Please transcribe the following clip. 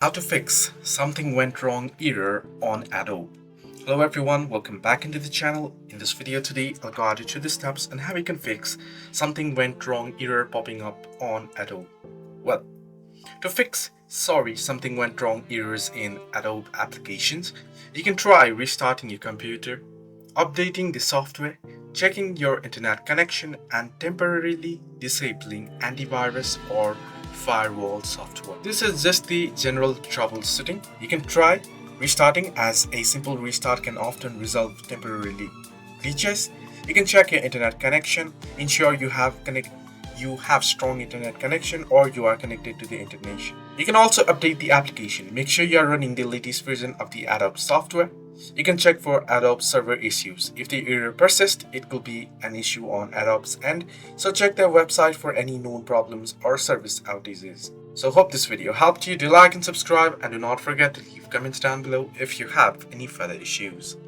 How to fix something went wrong error on Adobe. Hello everyone, welcome back into the channel. In this video today, I'll guide you through the steps and how you can fix something went wrong error popping up on Adobe. Well, to fix something went wrong errors in Adobe applications, you can try restarting your computer, updating the software, checking your internet connection, and temporarily disabling antivirus or firewall software. This is just the general troubleshooting. You can try restarting, as a simple restart can often resolve temporarily glitches. You can check your internet connection, ensure you have strong internet connection or you are connected to the internet. You can also update the application. Make sure you are running the latest version of the Adobe software. You can check for Adobe server issues. If the error persists, it could be an issue on Adobe's end, so check their website for any known problems or service outages. So hope this video helped you. Do like and subscribe, and do not forget to leave comments down below if you have any further issues.